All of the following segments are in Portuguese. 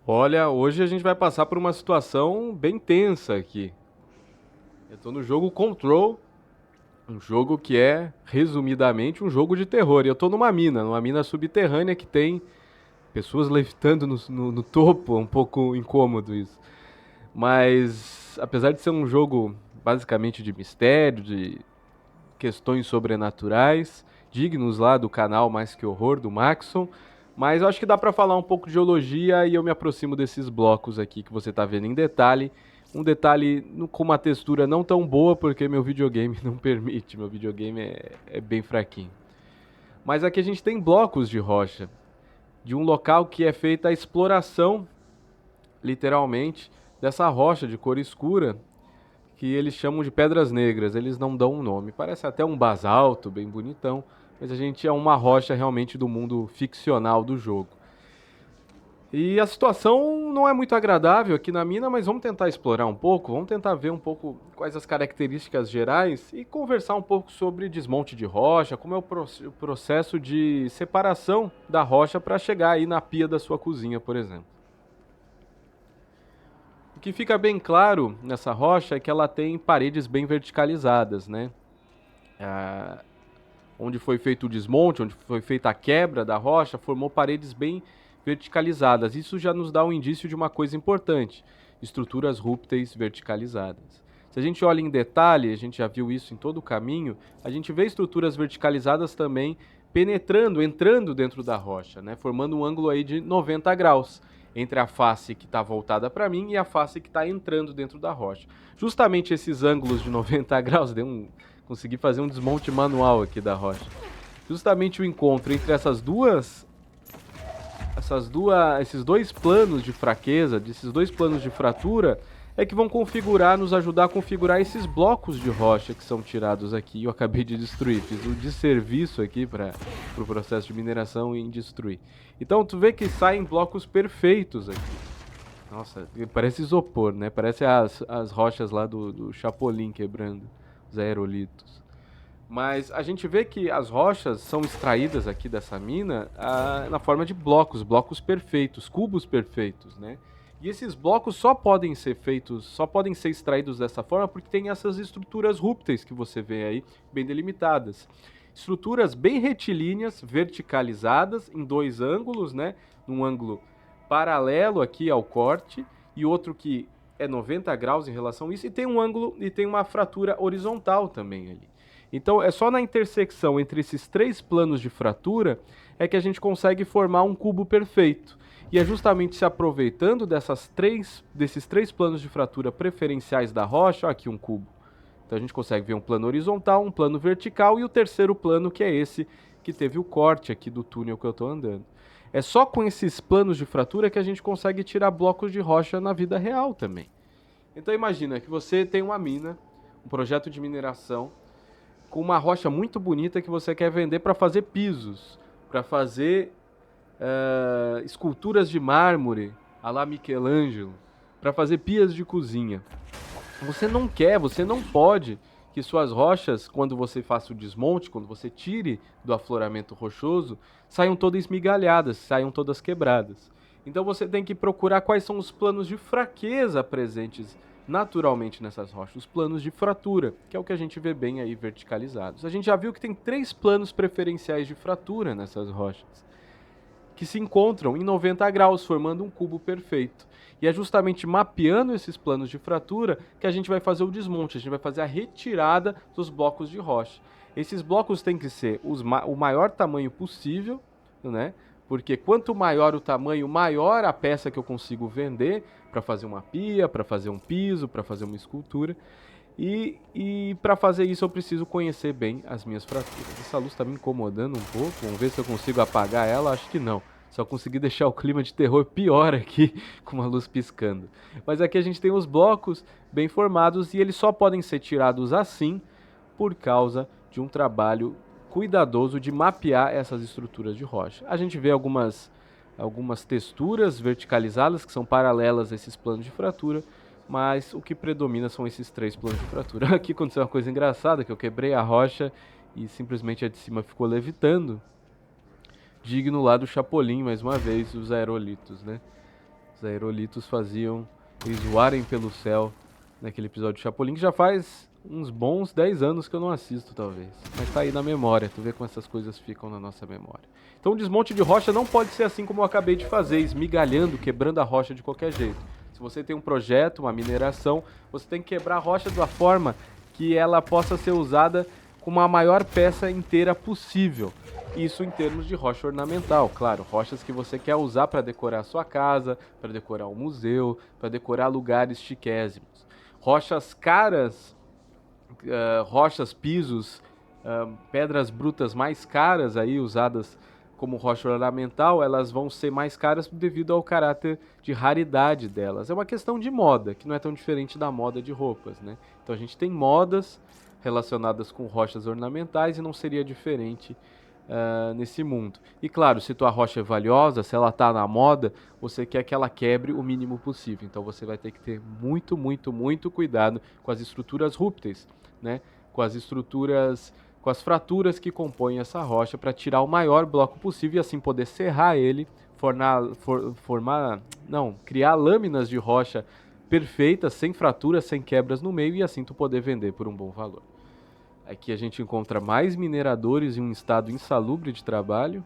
Olha, hoje a gente vai passar por uma situação bem tensa aqui. Eu tô no jogo Control, um jogo que é, resumidamente, um jogo de terror. E eu tô numa mina subterrânea que tem pessoas levitando no topo, é um pouco incômodo isso. Mas, apesar de ser um jogo basicamente de mistério, de questões sobrenaturais, dignos lá do canal Mais Que Horror, do Maxon, mas eu acho que dá pra falar um pouco de geologia e eu me aproximo desses blocos aqui que você tá vendo em detalhe. Um detalhe com uma textura não tão boa, porque meu videogame não permite, meu videogame é bem fraquinho. Mas aqui a gente tem blocos de rocha, de um local que é feita a exploração, literalmente, dessa rocha de cor escura, que eles chamam de pedras negras, eles não dão um nome. Parece até um basalto, bem bonitão, mas a gente é uma rocha realmente do mundo ficcional do jogo. E a situação não é muito agradável aqui na mina, mas vamos tentar explorar um pouco, vamos tentar ver um pouco quais as características gerais e conversar um pouco sobre desmonte de rocha, como é o processo de separação da rocha para chegar aí na pia da sua cozinha, por exemplo. O que fica bem claro nessa rocha é que ela tem paredes bem verticalizadas, né? Ah, onde foi feito o desmonte, onde foi feita a quebra da rocha, formou paredes bem verticalizadas. Isso já nos dá um indício de uma coisa importante: estruturas rúpteis verticalizadas. Se a gente olha em detalhe, a gente já viu isso em todo o caminho, a gente vê estruturas verticalizadas também penetrando, entrando dentro da rocha, né, formando um ângulo aí de 90 graus entre a face que está voltada para mim e a face que está entrando dentro da rocha. Justamente esses ângulos de 90 graus, consegui fazer um desmonte manual aqui da rocha. Justamente o encontro entre esses dois planos de fraqueza, desses dois planos de fratura, é que vão nos ajudar a configurar esses blocos de rocha que são tirados aqui. Eu acabei de destruir, fiz um desserviço aqui para o pro processo de mineração e destruir. Então tu vê que saem blocos perfeitos aqui. Nossa, parece isopor, né? Parece as rochas lá do Chapolin quebrando, os aerolitos. Mas a gente vê que as rochas são extraídas aqui dessa mina na forma de blocos, blocos perfeitos, cubos perfeitos, né? E esses blocos só podem ser extraídos dessa forma porque tem essas estruturas rúpteis que você vê aí, bem delimitadas. Estruturas bem retilíneas, verticalizadas em dois ângulos, né? Num ângulo paralelo aqui ao corte e outro que é 90 graus em relação a isso, e tem um ângulo e tem uma fratura horizontal também ali. Então é só na intersecção entre esses três planos de fratura é que a gente consegue formar um cubo perfeito. E é justamente se aproveitando desses três planos de fratura preferenciais da rocha, ó, aqui um cubo. Então a gente consegue ver um plano horizontal, um plano vertical e o terceiro plano, que é esse que teve o corte aqui do túnel que eu estou andando. É só com esses planos de fratura que a gente consegue tirar blocos de rocha na vida real também. Então imagina que você tem uma mina, um projeto de mineração, com uma rocha muito bonita que você quer vender para fazer pisos, para fazer esculturas de mármore, a la Michelangelo, para fazer pias de cozinha. Você não pode que suas rochas, quando você faça o desmonte, quando você tire do afloramento rochoso, saiam todas esmigalhadas, saiam todas quebradas. Então você tem que procurar quais são os planos de fraqueza presentes naturalmente nessas rochas, os planos de fratura, que é o que a gente vê bem aí verticalizados. A gente já viu que tem três planos preferenciais de fratura nessas rochas que se encontram em 90 graus, formando um cubo perfeito. E é justamente mapeando esses planos de fratura que a gente vai fazer o desmonte, a gente vai fazer a retirada dos blocos de rocha. Esses blocos têm que ser o maior tamanho possível, né? Porque quanto maior o tamanho, maior a peça que eu consigo vender fazer uma pia, para fazer um piso, para fazer uma escultura. E para fazer isso eu preciso conhecer bem as minhas fraturas. Essa luz está me incomodando um pouco. Vamos ver se eu consigo apagar ela. Acho que não. Só consegui deixar o clima de terror pior aqui com uma luz piscando. Mas aqui a gente tem os blocos bem formados e eles só podem ser tirados assim por causa de um trabalho cuidadoso de mapear essas estruturas de rocha. A gente vê algumas texturas verticalizadas que são paralelas a esses planos de fratura, mas o que predomina são esses três planos de fratura. Aqui aconteceu uma coisa engraçada, que eu quebrei a rocha e simplesmente a de cima ficou levitando. Digno lá do Chapolin, mais uma vez, os aerolitos, né? Os aerolitos faziam eles voarem pelo céu naquele episódio de Chapolin, que já faz uns bons 10 anos que eu não assisto, talvez. Mas tá aí na memória, tu vê como essas coisas ficam na nossa memória. Então o desmonte de rocha não pode ser assim como eu acabei de fazer, esmigalhando, quebrando a rocha de qualquer jeito. Se você tem um projeto, uma mineração, você tem que quebrar a rocha de uma forma que ela possa ser usada com a maior peça inteira possível. Isso em termos de rocha ornamental, claro, rochas que você quer usar para decorar a sua casa, para decorar um museu, para decorar lugares chiquésimos. Rochas caras, rochas, pisos, pedras brutas mais caras aí usadas como rocha ornamental, elas vão ser mais caras devido ao caráter de raridade delas. É uma questão de moda, que não é tão diferente da moda de roupas, né? Então a gente tem modas relacionadas com rochas ornamentais e não seria diferente nesse mundo. E claro, se tua rocha é valiosa, se ela está na moda, você quer que ela quebre o mínimo possível. Então você vai ter que ter muito, muito, muito cuidado com as estruturas rúpteis, né? Com as estruturas, com as fraturas que compõem essa rocha para tirar o maior bloco possível e assim poder serrar ele, criar lâminas de rocha perfeitas, sem fraturas, sem quebras no meio e assim tu poder vender por um bom valor. Aqui a gente encontra mais mineradores em um estado insalubre de trabalho.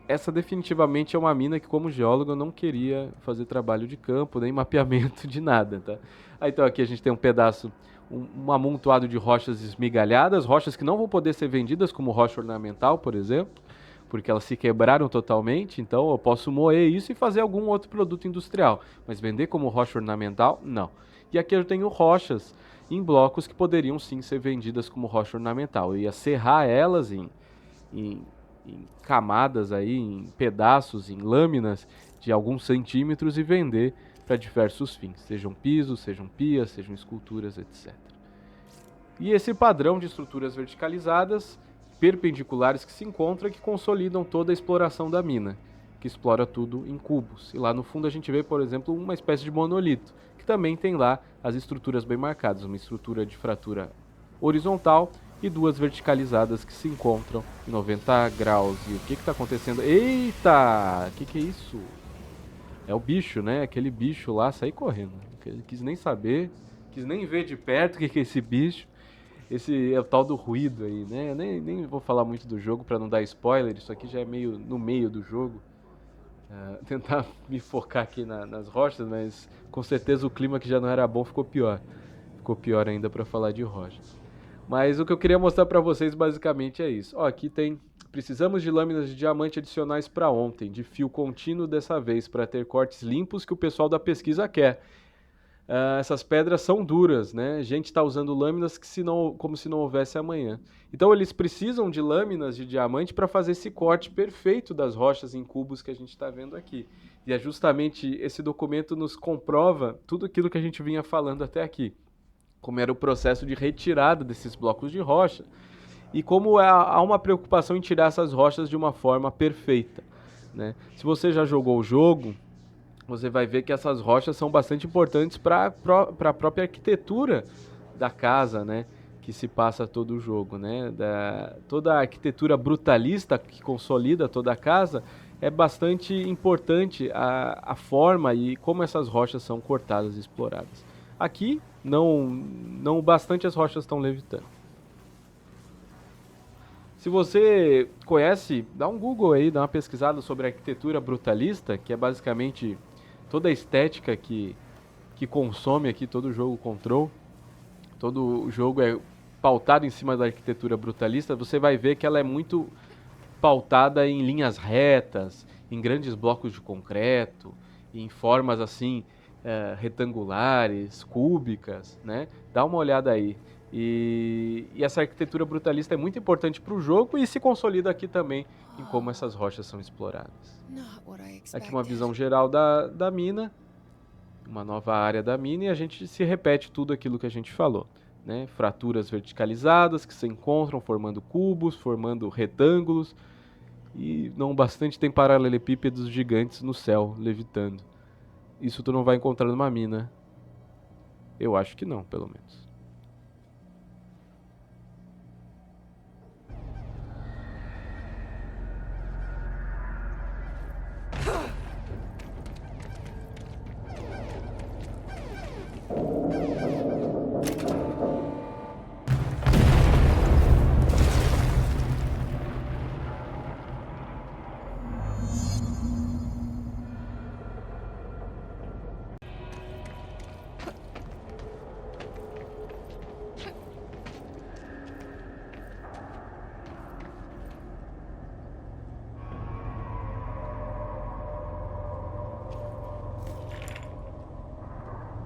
Essa definitivamente é uma mina que, como geólogo, eu não queria fazer trabalho de campo, nem mapeamento de nada, tá? Então aqui a gente tem um pedaço, um amontoado de rochas esmigalhadas, rochas que não vão poder ser vendidas como rocha ornamental, por exemplo, porque elas se quebraram totalmente, então eu posso moer isso e fazer algum outro produto industrial, mas vender como rocha ornamental, não. E aqui eu tenho rochas em blocos que poderiam sim ser vendidas como rocha ornamental. Eu ia serrar elas em camadas aí, em pedaços, em lâminas de alguns centímetros e vender para diversos fins, sejam pisos, sejam pias, sejam esculturas, etc. E esse padrão de estruturas verticalizadas, perpendiculares que se encontram e que consolidam toda a exploração da mina, que explora tudo em cubos. E lá no fundo a gente vê, por exemplo, uma espécie de monolito, que também tem lá as estruturas bem marcadas, uma estrutura de fratura horizontal e duas verticalizadas que se encontram em 90 graus. E o que está acontecendo? Eita! O que é isso? É o bicho, né? Aquele bicho lá, sair correndo. Ele quis nem saber, quis nem ver de perto o que é esse bicho. Esse é o tal do ruído aí, né? Eu nem vou falar muito do jogo para não dar spoiler, isso aqui já é meio no meio do jogo. Tentar me focar aqui nas rochas, mas com certeza o clima que já não era bom ficou pior. Ficou pior ainda para falar de rochas. Mas o que eu queria mostrar para vocês basicamente é isso. Ó, aqui tem, precisamos de lâminas de diamante adicionais para ontem, de fio contínuo dessa vez, para ter cortes limpos que o pessoal da pesquisa quer. Essas pedras são duras, né? A gente está usando lâminas como se não houvesse amanhã. Então eles precisam de lâminas de diamante para fazer esse corte perfeito das rochas em cubos que a gente está vendo aqui. E é justamente esse documento nos comprova tudo aquilo que a gente vinha falando até aqui. Como era o processo de retirada desses blocos de rocha e como há uma preocupação em tirar essas rochas de uma forma perfeita, né? Se você já jogou o jogo, você vai ver que essas rochas são bastante importantes para a própria arquitetura da casa, né? Que se passa todo o jogo, né? Toda a arquitetura brutalista que consolida toda a casa é bastante importante a forma e como essas rochas são cortadas e exploradas. Aqui, não bastante as rochas estão levitando. Se você conhece, dá um Google aí, dá uma pesquisada sobre arquitetura brutalista, que é basicamente toda a estética que consome aqui todo o jogo Control. Todo o jogo é pautado em cima da arquitetura brutalista. Você vai ver que ela é muito pautada em linhas retas, em grandes blocos de concreto, em formas assim retangulares, cúbicas, né? Dá uma olhada aí. E essa arquitetura brutalista é muito importante para o jogo e se consolida aqui também em como essas rochas são exploradas. Aqui uma visão geral da mina, uma nova área da mina e a gente se repete tudo aquilo que a gente falou, né? Fraturas verticalizadas que se encontram formando cubos, formando retângulos e não bastante tem paralelepípedos gigantes no céu levitando. Isso tu não vai encontrar numa mina. Eu acho que não, pelo menos.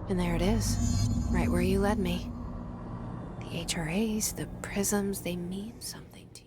And there it is, right where you led me. The HRAs, the prisms, they mean something to